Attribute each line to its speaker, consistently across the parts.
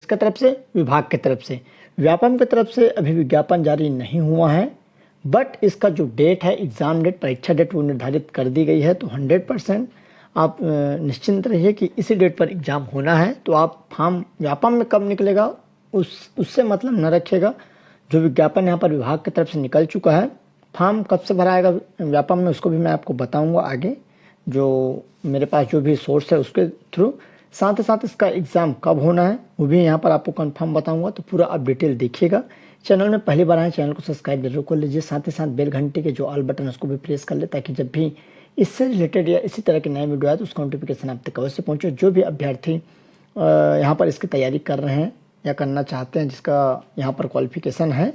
Speaker 1: की तरफ से, विभाग की तरफ से। व्यापम की तरफ से अभी विज्ञापन जारी नहीं हुआ है, बट इसका जो डेट है, एग्ज़ाम डेट, परीक्षा डेट, वो निर्धारित कर दी गई है। तो 100% आप निश्चिंत रहिए कि इसी डेट पर एग्ज़ाम होना है। तो आप फॉर्म व्यापम में कब निकलेगा उससे मतलब न रखिएगा। जो विज्ञापन यहाँ पर विभाग की तरफ से निकल चुका है, फॉर्म कब से भराएगा व्यापम में, उसको भी मैं आपको बताऊँगा आगे, जो मेरे पास जो भी सोर्स है उसके थ्रू। साथ ही साथ इसका एग्ज़ाम कब होना है वो भी यहाँ पर आपको कंफर्म बताऊंगा। तो पूरा आप डिटेल देखिएगा। चैनल में पहली बार आए, चैनल को सब्सक्राइब जरूर कर लीजिए। साथ ही साथ बेल घंटे के जो ऑल बटन है उसको भी प्रेस कर ले, ताकि जब भी इससे रिलेटेड या इसी तरह के नए वीडियो आए तो उसका नोटिफिकेशन आप तक अवश्य पहुँचे। जो भी अभ्यर्थी यहाँ पर इसकी तैयारी कर रहे हैं या करना चाहते हैं, जिसका यहाँ पर क्वालिफिकेशन है,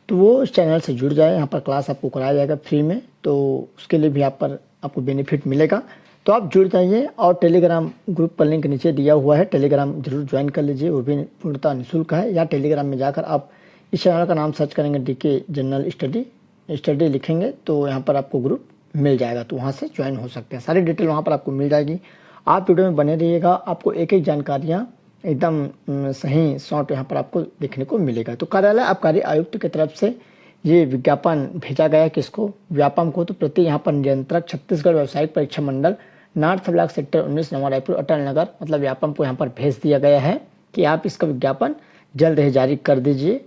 Speaker 1: तो वो इस चैनल से जुड़ जाए। यहाँ पर क्लास आपको कराया जाएगा फ्री में, तो उसके लिए भी आपको बेनिफिट मिलेगा। तो आप जुड़ जाइए और टेलीग्राम ग्रुप पर लिंक नीचे दिया हुआ है, टेलीग्राम जरूर ज्वाइन कर लीजिए, वो भी पूर्णतः निःशुल्क है। या टेलीग्राम में जाकर आप इस चैनल का नाम सर्च करेंगे, डीके जनरल स्टडी लिखेंगे तो यहाँ पर आपको ग्रुप मिल जाएगा, तो वहाँ से ज्वाइन हो सकते हैं। सारी डिटेल वहाँ पर आपको मिल जाएगी। आप वीडियो में बने रहिएगा, आपको एक एक जानकारियाँ एकदम सही शॉर्ट यहाँ पर आपको देखने को मिलेगा। तो कार्यालय आबकारी आयुक्त की तरफ से ये विज्ञापन भेजा गया है किसको, व्यापम को। तो प्रति यहाँ पर नियंत्रक छत्तीसगढ़ व्यावसायिक परीक्षा मंडल, नॉर्थ ब्लॉक सेक्टर 19, नवा रायपुर, अटल नगर, मतलब व्यापम को यहाँ पर भेज दिया गया है कि आप इसका विज्ञापन जल्द ही जारी कर दीजिए।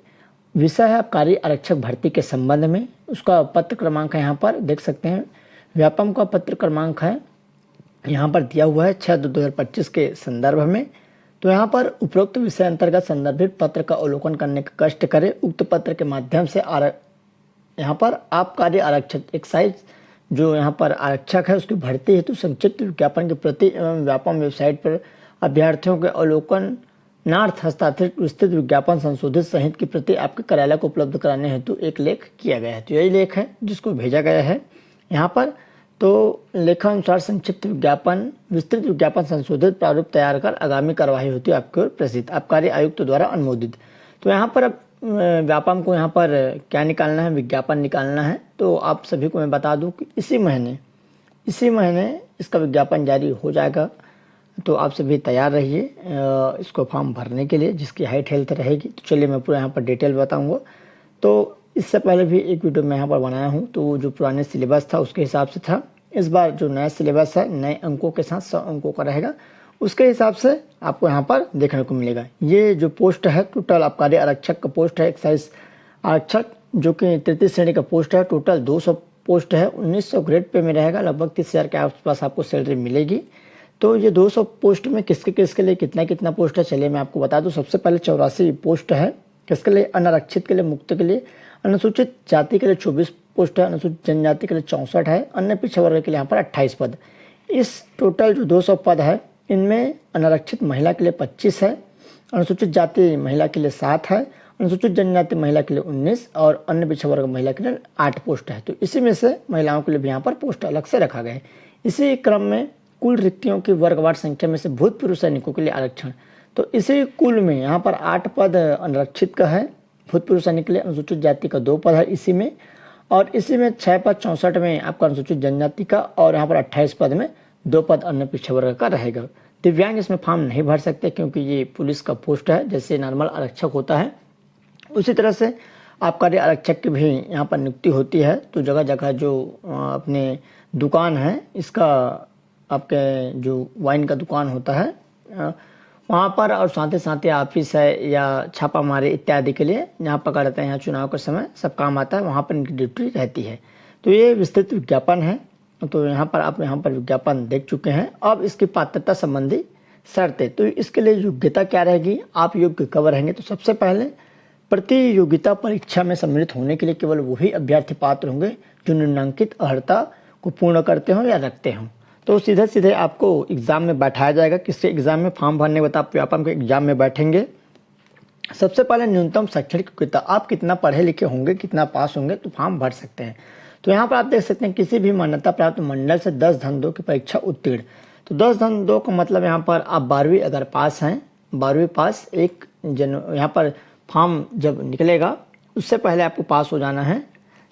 Speaker 1: विषय है आबकारी आरक्षक भर्ती के संबंध में। उसका पत्र क्रमांक है, यहाँ पर देख सकते हैं। व्यापम का पत्र क्रमांक है यहाँ पर दिया हुआ है 6/2/2025 के संदर्भ में। तो यहाँ पर उपरोक्त विषय अंतर्गत संदर्भित पत्र का अवलोकन करने का कष्ट करें। उक्त पत्र के माध्यम से यहाँ पर आबकारी आरक्षक एक्साइज जो यहाँ पर आरक्षक है उसकी भर्ती हेतु संक्षिप्त विज्ञापन के प्रति एवं व्यापम वेबसाइट पर अभ्यर्थियों के अवलोकन नार्थ हस्ताक्षरित विस्तृत विज्ञापन संशोधित सहित की प्रति आपके कार्यालय को उपलब्ध कराने हेतु एक लेख किया गया है। तो यही लेख है जिसको भेजा गया है यहाँ पर। तो लेखानुसार संक्षिप्त विज्ञापन, विस्तृत विज्ञापन संशोधित प्रारूप तैयार कर आगामी कार्यवाही होती है आपकी ओर प्रेषित, आबकारी आयुक्त द्वारा अनुमोदित। तो यहाँ पर अब व्यापम को यहाँ पर क्या निकालना है, विज्ञापन निकालना है। तो आप सभी को मैं बता दूं कि इसी महीने इसका विज्ञापन जारी हो जाएगा। तो आप सभी तैयार रहिए इसको फॉर्म भरने के लिए, जिसकी हाइट हेल्थ रहेगी। तो चलिए मैं पूरा यहाँ पर डिटेल बताऊँगा। तो इससे पहले भी एक वीडियो मैं यहाँ पर बनाया हूँ, तो जो पुराने सिलेबस था उसके हिसाब से था। इस बार जो नया सिलेबस है नए अंकों के साथ 100 अंकों का रहेगा, उसके हिसाब से आपको यहाँ पर देखने को मिलेगा। ये जो पोस्ट है टोटल आबकारी आरक्षक का पोस्ट है, एक्साइज आरक्षक जो कि 33 श्रेणी का पोस्ट है। टोटल 200 पोस्ट है, 1900 ग्रेड पे में रहेगा, लगभग 30,000 के आसपास आपको सैलरी मिलेगी। तो ये 200 पोस्ट में किसके लिए कितना पोस्ट है, चलिए मैं आपको बता दूँ। सबसे पहले 84 पोस्ट है किसके लिए, अनारक्षित के लिए, मुक्त के लिए, अनुसूचित जाति के लिए 24 पोस्ट है, अनुसूचित जनजाति के लिए 64 है, अन्य पिछड़ा वर्ग के लिए यहाँ पर 28 पद। इस टोटल जो 200 पद है इनमें अनारक्षित महिला के लिए 25 है, अनुसूचित जाति महिला के लिए 7 है, अनुसूचित जनजाति महिला के लिए 19 और अन्य पिछड़ा वर्ग महिला के लिए 8 पोस्ट है। तो इसी में से महिलाओं के लिए भी यहाँ पर पोस्ट अलग से रखा गया है। इसी क्रम में कुल रिक्तियों की वर्गवार संख्या में से भूतपूर्व सैनिकों के लिए आरक्षण। तो इसी कुल में यहाँ पर 8 पद अनारक्षित का है, भूतपूर्व सैनिक के लिए अनुसूचित जाति का 2 पद है इसी में, और इसी में 6 पद 64 में आपका अनुसूचित जनजाति का, और यहाँ पर 28 पद में 2 पद अन्य पिछड़ा वर्ग का रहेगा। दिव्यांग इसमें फॉर्म नहीं भर सकते क्योंकि ये पुलिस का पोस्ट है, जैसे नॉर्मल आरक्षक होता है उसी तरह से आबकारी आरक्षक की भी यहाँ पर नियुक्ति होती है। तो जगह जगह जो अपने दुकान है, इसका आपके जो वाइन का दुकान होता है वहाँ पर, और साथ ही ऑफिस है या छापा मारे इत्यादि के लिए यहाँ पकड़ते हैं, यहाँ चुनाव के समय सब काम आता है, वहाँ पर इनकी ड्यूटी रहती है। तो ये विस्तृत विज्ञापन है। तो यहाँ पर आप विज्ञापन देख चुके हैं। अब इसकी पात्रता संबंधी शर्तें, तो इसके लिए योग्यता क्या रहेगी, आप योग्य कब रहेंगे। तो सबसे पहले प्रतियोगिता परीक्षा में सम्मिलित होने के लिए केवल वही अभ्यर्थी पात्र होंगे जो निम्नांकित अर्हता को पूर्ण करते हो या रखते हो। तो सीधे आपको एग्जाम में बैठाया जाएगा। किसके एग्जाम में, फॉर्म भरने के बाद आप व्यापम के एग्जाम में बैठेंगे। सबसे पहले न्यूनतम शैक्षणिक योग्यता, आप कितना पढ़े लिखे होंगे, कितना पास होंगे तो फॉर्म भर सकते हैं। तो यहाँ पर आप देख सकते हैं किसी भी मान्यता प्राप्त मंडल से 10/2 की परीक्षा उत्तीर्ण। तो 10/2 का मतलब यहाँ पर आप 12वीं अगर पास हैं, 12वीं पास, यहाँ पर फॉर्म जब निकलेगा उससे पहले आपको पास हो जाना है,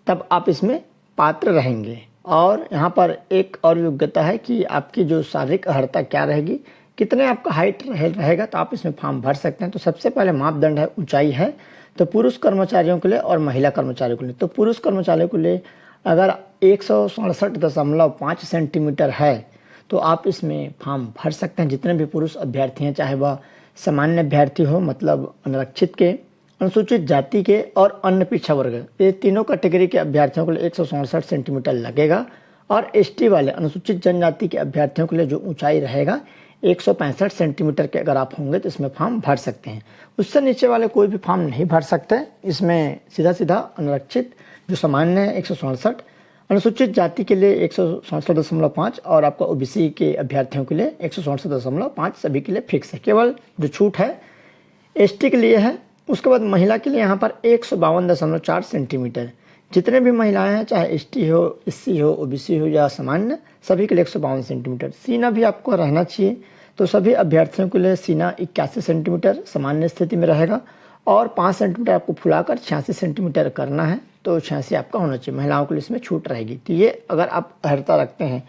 Speaker 1: तब आप इसमें पात्र रहेंगे। और यहाँ पर एक और योग्यता है कि आपकी जो शारीरिक अर्हता क्या रहेगी, कितने आपका हाइट रहेगा तो आप इसमें फॉर्म भर सकते हैं। तो सबसे पहले मापदंड है ऊंचाई है, तो पुरुष कर्मचारियों के लिए और महिला कर्मचारियों के लिए। तो पुरुष कर्मचारियों के लिए अगर 167.5 सेंटीमीटर है तो आप इसमें फॉर्म भर सकते हैं। जितने भी पुरुष अभ्यर्थी हैं, चाहे वह सामान्य अभ्यर्थी हो मतलब अनारक्षित के, अनुसूचित जाति के और अन्य पिछड़ा वर्ग, ये तीनों कैटेगरी के अभ्यर्थियों के लिए 167 सेंटीमीटर लगेगा। और एसटी वाले अनुसूचित जनजाति के अभ्यर्थियों के लिए जो ऊंचाई रहेगा 165 सेंटीमीटर के अगर आप होंगे तो इसमें फॉर्म भर सकते हैं। उससे नीचे वाले कोई भी फॉर्म नहीं भर सकते। इसमें सीधा सीधा अनारक्षित जो सामान्य है 167, अनुसूचित जाति के लिए 167.5 और आपका ओबीसी के अभ्यर्थियों के लिए 167.5 सभी के लिए फिक्स है। केवल जो छूट है एसटी के लिए है। उसके बाद महिला के लिए यहाँ पर 152.4 सेंटीमीटर। जितने भी महिलाएं हैं, चाहे एसटी हो, एससी हो, ओबीसी हो या सामान्य, सभी के लिए 152 सेंटीमीटर। सीना भी आपको रहना चाहिए। तो सभी अभ्यर्थियों के लिए सीना 81 सेंटीमीटर सामान्य स्थिति में रहेगा और 5 सेंटीमीटर आपको फुलाकर 86 सेंटीमीटर करना है। तो 86 आपका होना चाहिए। महिलाओं के लिए इसमें छूट रहेगी। तो ये अगर आप अर्हता रखते हैं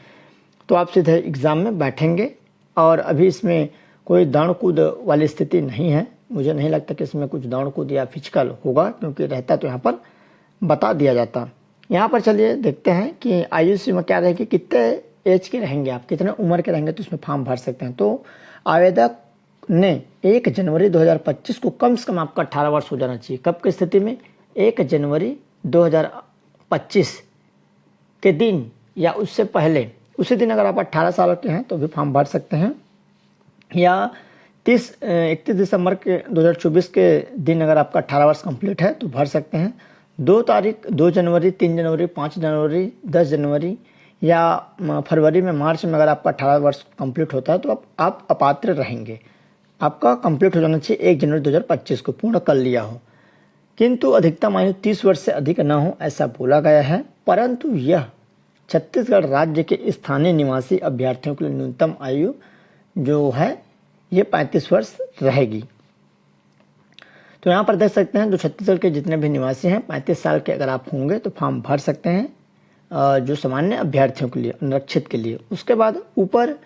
Speaker 1: तो आप सीधे एग्ज़ाम में बैठेंगे। और अभी इसमें कोई दौड़ कूद वाली स्थिति नहीं है। मुझे नहीं लगता कि इसमें कुछ दौड़ कूद या फिजिकल होगा, क्योंकि रहता तो यहाँ पर बता दिया जाता। यहाँ पर चलिए देखते हैं कि आयु सीमा क्या रहेगी, कितने एज के रहेंगे आप, कितने उम्र के रहेंगे तो इसमें फॉर्म भर सकते हैं। तो आवेदक ने 1 जनवरी 2025 को कम से कम आपका 18 वर्ष हो जाना चाहिए। कब की स्थिति में? 1 जनवरी 2025 के दिन या उससे पहले, उसी दिन अगर आप 18 साल के हैं तो भी फॉर्म भर सकते हैं। या 31 दिसंबर के 2024 के दिन अगर आपका 18 वर्ष कंप्लीट है तो भर सकते हैं। 2 जनवरी, 3 जनवरी, 5 जनवरी, 10 जनवरी या फरवरी में, मार्च में अगर आपका 18 वर्ष कंप्लीट होता है तो आप अपात्र रहेंगे। आपका कंप्लीट हो जाना चाहिए 1 जनवरी 2025 को, पूर्ण कर लिया हो। किंतु अधिकतम आयु 30 वर्ष से अधिक न हो ऐसा बोला गया है। परंतु यह छत्तीसगढ़ राज्य के स्थानीय निवासी अभ्यर्थियों के लिए न्यूनतम आयु जो है ये 35 वर्ष रहेगी। तो यहाँ पर देख सकते हैं जो छत्तीसगढ़ के जितने भी निवासी हैं 35 साल के अगर आप होंगे तो फॉर्म भर सकते हैं, जो सामान्य अभ्यर्थियों के लिए, अनारक्षित के लिए। उसके बाद ऊपर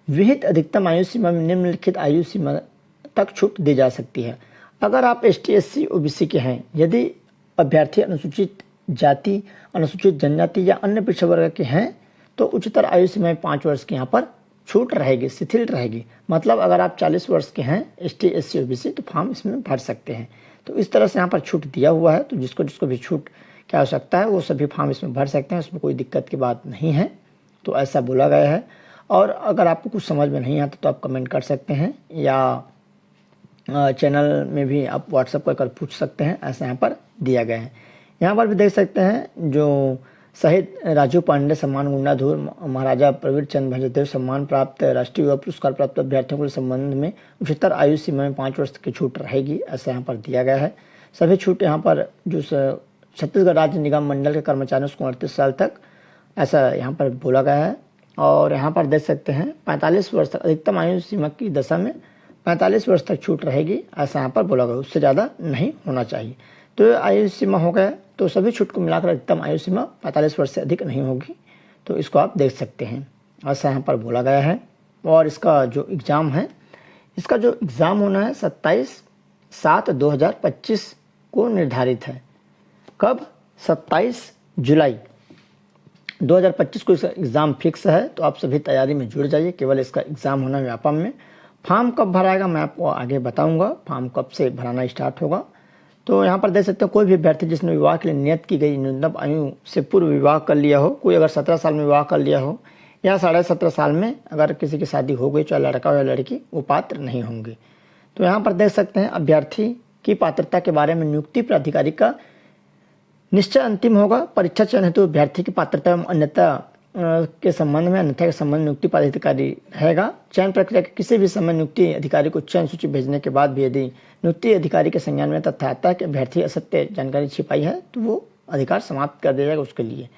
Speaker 1: विहित अधिकतम आयु सीमा में निम्नलिखित आयु सीमा तक छूट दी जा सकती है। अगर आप एसटी, एससी, ओबीसी के हैं, यदि अभ्यर्थी अनुसूचित जाति, अनुसूचित जनजाति या अन्य पिछड़ा वर्ग के हैं तो उच्चतर आयु सीमा में 5 वर्ष की यहाँ पर छूट रहेगी, शिथिल रहेगी। मतलब अगर आप 40 वर्ष के हैं एसटी, एससी, ओबीसी तो फॉर्म इसमें भर सकते हैं। तो इस तरह से यहाँ पर छूट दिया हुआ है। तो जिसको भी छूट की आवश्यकता है वो सभी फॉर्म इसमें भर सकते हैं, उसमें कोई दिक्कत की बात नहीं है। तो ऐसा बोला गया है। और अगर आपको कुछ समझ में नहीं आता तो आप कमेंट कर सकते हैं या चैनल में भी आप व्हाट्सएप कर पूछ सकते हैं। ऐसा यहाँ पर दिया गया है। यहाँ पर भी देख सकते हैं जो शहीद राजू पांडे सम्मान, गुंडाधुर महाराजा प्रवीर चंद्र भंजदेव सम्मान प्राप्त राष्ट्रीय युवा पुरस्कार प्राप्त अभ्यर्थियों के संबंध में उच्चतर आयु सीमा में 5 वर्ष की छूट रहेगी, ऐसा यहाँ पर दिया गया है। सभी छूट यहाँ पर जो छत्तीसगढ़ राज्य निगम मंडल के कर्मचारियों को 38 साल तक, ऐसा यहाँ पर बोला गया है। और यहाँ पर देख सकते हैं 45 वर्ष तक अधिकतम आयु सीमा की दशा में 45 वर्ष तक छूट रहेगी, ऐसा यहाँ पर बोला गया। उससे ज़्यादा नहीं होना चाहिए। तो आयु सीमा हो गया, तो सभी छूट को मिलाकर अधिकतम आयु सीमा 45 वर्ष से अधिक नहीं होगी। तो इसको आप देख सकते हैं, ऐसा यहाँ पर बोला गया है। और इसका जो एग्ज़ाम है, इसका जो एग्ज़ाम होना है 27/7/2025 को निर्धारित है। कब? 27 जुलाई 2025 को इसका एग्ज़ाम फिक्स है। तो आप सभी तैयारी में जुड़ जाइए। केवल इसका एग्ज़ाम होना है व्यापम में। फॉर्म कब भराएगा मैं आपको आगे बताऊंगा, फॉर्म कब से भराना स्टार्ट होगा। तो यहाँ पर देख सकते हो कोई भी अभ्यर्थी जिसने विवाह के लिए नियत की गई न्यूनतम आयु से पूर्व विवाह कर लिया हो, कोई अगर 17 साल में विवाह कर लिया हो या 17.5 साल में अगर किसी की शादी हो गई, चाहे लड़का हो या लड़की, वो पात्र नहीं होंगे। तो यहाँ पर देख सकते हैं अभ्यर्थी की पात्रता के बारे में नियुक्ति प्राधिकारी का निश्चय अंतिम होगा। परीक्षा चयन हेतु अभ्यर्थी की पात्रता एवं अन्यथा के संबंध में, अन्यथा के संबंध में नियुक्ति प्राधिकारी रहेगा। चयन प्रक्रिया के किसी भी समय नियुक्ति अधिकारी को चयन सूची भेजने के बाद भी यदि नियुक्ति अधिकारी के संज्ञान में तथ्य आता है कि अभ्यर्थी असत्य जानकारी छिपाई है तो वो अधिकार समाप्त कर दिया जाएगा उसके लिए।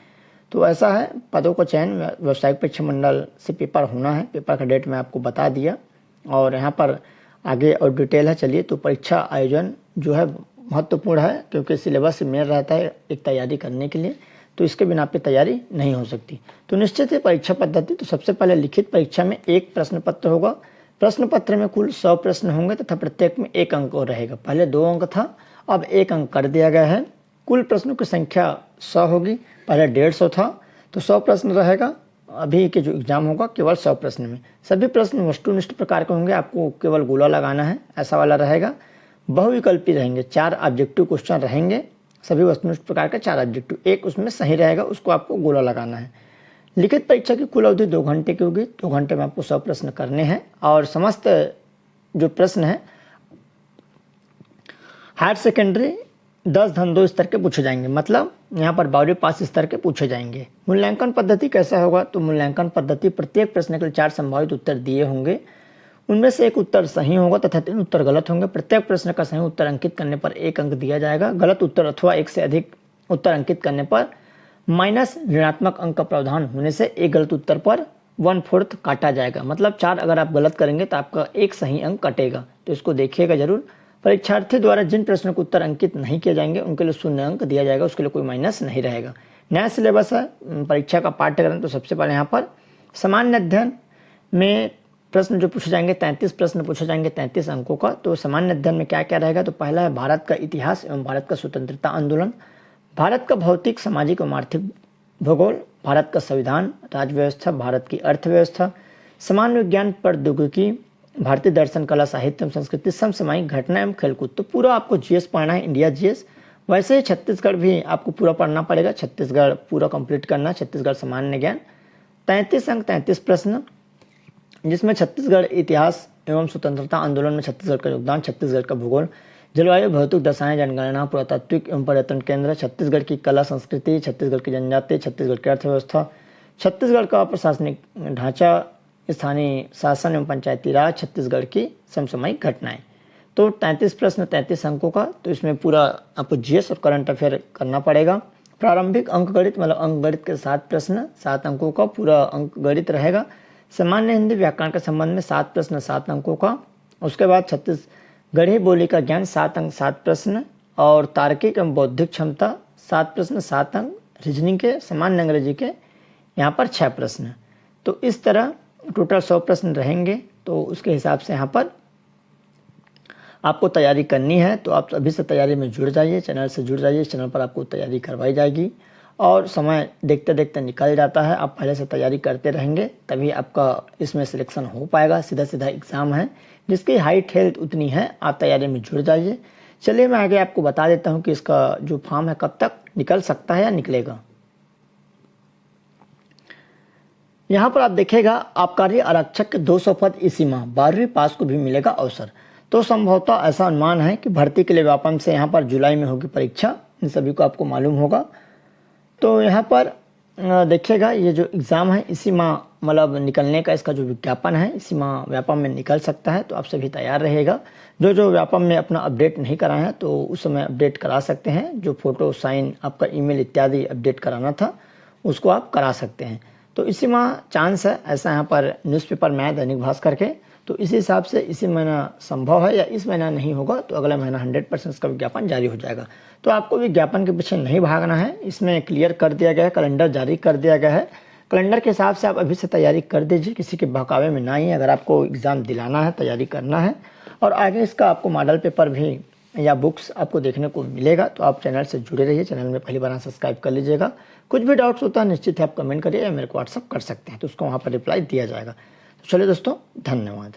Speaker 1: तो ऐसा है, पदों का चयन व्यावसायिक परीक्षा मंडल से पेपर होना है। पेपर का डेट मैं आपको बता दिया और यहाँ पर आगे और डिटेल है। चलिए, तो परीक्षा आयोजन जो है महत्वपूर्ण है क्योंकि सिलेबस से मेल रहता है एक तैयारी करने के लिए, तो इसके बिना आपकी तैयारी नहीं हो सकती। तो निश्चित है परीक्षा पद्धति, तो सबसे पहले लिखित परीक्षा में एक प्रश्न पत्र होगा, प्रश्न पत्र में कुल 100 प्रश्न होंगे तथा प्रत्येक में 1 अंक और रहेगा। पहले 2 अंक था, अब 1 अंक कर दिया गया है। कुल प्रश्नों की संख्या 100 होगी, पहले 150 था तो 100 प्रश्न रहेगा। अभी के जो एग्जाम होगा केवल 100 प्रश्न में। सभी प्रश्न वस्तुनिष्ठ प्रकार के होंगे, आपको केवल गोला लगाना है, ऐसा वाला रहेगा। बहुविकल्पी रहेंगे, 4 ऑब्जेक्टिव क्वेश्चन रहेंगे, सभी वस्तुनिष्ठ प्रकार के 4 ऑब्जेक्टिव, एक उसमें सही रहेगा, उसको आपको गोला लगाना है। लिखित परीक्षा की कुल अवधि 2 घंटे की होगी। 2 घंटे में आपको 100 प्रश्न करने हैं और समस्त जो प्रश्न है हायर सेकेंडरी 10-2 स्तर के पूछे जाएंगे, मतलब यहाँ पर 12वीं पास स्तर के पूछे जाएंगे। मूल्यांकन पद्धति कैसा होगा, तो मूल्यांकन पद्धति प्रत्येक प्रश्न के लिए 4 संभावित उत्तर दिए होंगे, उनमें से एक उत्तर सही होगा तथा 3 उत्तर गलत होंगे। प्रत्येक प्रश्न का सही उत्तर अंकित करने पर 1 अंक दिया जाएगा। गलत उत्तर अथवा 1 से अधिक उत्तर अंकित करने पर माइनस ऋणात्मक अंक का प्रावधान होने से एक गलत उत्तर पर 1/4 काटा जाएगा। मतलब 4 अगर आप गलत करेंगे तो आपका 1 सही अंक कटेगा, तो इसको देखिएगा जरूर। परीक्षार्थी द्वारा जिन प्रश्नों के उत्तर अंकित नहीं किए जाएंगे उनके लिए 0 अंक दिया जाएगा, उसके लिए कोई माइनस नहीं रहेगा। नया सिलेबस है परीक्षा का पाठ्यक्रम। तो सबसे पहले यहाँ पर सामान्य अध्ययन में प्रश्न जो पूछे जाएंगे 33 प्रश्न पूछे जाएंगे 33 अंकों का। तो सामान्य अध्ययन में क्या क्या रहेगा, तो पहला है भारत का इतिहास एवं भारत का स्वतंत्रता आंदोलन, भारत का भौतिक सामाजिक एवं आर्थिक भूगोल, भारत का संविधान, राज्य व्यवस्था, भारत की अर्थव्यवस्था, सामान्य विज्ञान प्रौद्योगिकी, भारतीय दर्शन, कला, साहित्य एवं संस्कृति, समसामयिक घटना एवं खेलकूद। तो पूरा आपको जीएस पढ़ना है, इंडिया जीएस। वैसे ही छत्तीसगढ़ भी आपको पूरा पढ़ना पड़ेगा, छत्तीसगढ़ पूरा कंप्लीट करना, छत्तीसगढ़ सामान्य ज्ञान। 33 अंक 33 प्रश्न, जिसमें छत्तीसगढ़ इतिहास एवं स्वतंत्रता आंदोलन में छत्तीसगढ़ का योगदान, छत्तीसगढ़ का भूगोल, जलवायु, भौतिक दशाएं, जनगणना, पुरातात्विक एवं पर्यटन केंद्र, छत्तीसगढ़ की कला संस्कृति, छत्तीसगढ़ की जनजाति, छत्तीसगढ़ की अर्थव्यवस्था, छत्तीसगढ़ का प्रशासनिक ढांचा, स्थानीय शासन एवं पंचायती राज, छत्तीसगढ़ की समसामयिक घटनाएं। तो 33 प्रश्न 33 अंकों का, तो इसमें पूरा आपको जीएस और करंट अफेयर करना पड़ेगा। प्रारंभिक अंक गणित मतलब अंक गणित के 7 प्रश्न 7 अंकों का पूरा अंक गणित रहेगा। सामान्य हिंदी व्याकरण के संबंध में 7 प्रश्न 7 अंकों का। उसके बाद छत्तीसगढ़ी बोली का ज्ञान 7 अंक 7 प्रश्न, और तार्किक एवं बौद्धिक क्षमता 7 प्रश्न 7 अंक, रीजनिंग के, सामान्य अंग्रेजी के यहाँ पर 6 प्रश्न। तो इस तरह टोटल 100 प्रश्न रहेंगे। तो उसके हिसाब से यहाँ पर आपको तैयारी करनी है। तो आप अभी से तैयारी में जुड़ जाइए, चैनल से जुड़ जाइए, चैनल पर आपको तैयारी करवाई जाएगी और समय देखते देखते निकल जाता है। आप पहले से तैयारी करते रहेंगे तभी आपका इसमें सिलेक्शन हो पाएगा। सीधा सीधा एग्ज़ाम है, जिसकी हाइट हेल्थ उतनी है, आप तैयारी में जुड़ जाइए। चलिए मैं आगे आपको बता देता हूँ कि इसका जो फॉर्म है कब तक निकल सकता है या निकलेगा। यहाँ पर आप देखिएगा आबकारी आरक्षक के 200 पद इसी माह 12वीं पास को भी मिलेगा अवसर। तो संभवतः ऐसा अनुमान है कि भर्ती के लिए व्यापम से यहाँ पर जुलाई में होगी परीक्षा, इन सभी को आपको मालूम होगा। तो यहाँ पर देखिएगा ये जो एग्ज़ाम है इसी माह मतलब निकलने का इसका जो विज्ञापन है इसी माह व्यापम में निकल सकता है। तो आप सभी तैयार रहेगा। जो व्यापम में अपना अपडेट नहीं कराए हैं तो उस समय अपडेट करा सकते हैं। जो फोटो साइन आपका ईमेल इत्यादि अपडेट कराना था उसको आप करा सकते हैं। तो इसी माह चांस है, ऐसा यहाँ पर न्यूज़पेपर में है दैनिक भास्कर के। तो इसी हिसाब से इसी महीना संभव है, या इस महीना नहीं होगा तो अगला महीना 100% इसका विज्ञापन जारी हो जाएगा। तो आपको विज्ञापन के पीछे नहीं भागना है, इसमें क्लियर कर दिया गया है, कैलेंडर जारी कर दिया गया है। कैलेंडर के हिसाब से आप अभी से तैयारी कर दीजिए, किसी के बहकावे में ना ही। अगर आपको एग्ज़ाम दिलाना है, तैयारी करना है और आगे इसका आपको मॉडल पेपर भी या बुक्स आपको देखने को मिलेगा, तो आप चैनल से जुड़े रहिए। चैनल में पहली बार सब्सक्राइब कर लीजिएगा। कुछ भी डाउट्स होता है निश्चित है आप कमेंट करिए या मेरे को व्हाट्सअप कर सकते हैं, तो उसको वहाँ पर रिप्लाई दिया जाएगा। तो चलिए दोस्तों, धन्यवाद।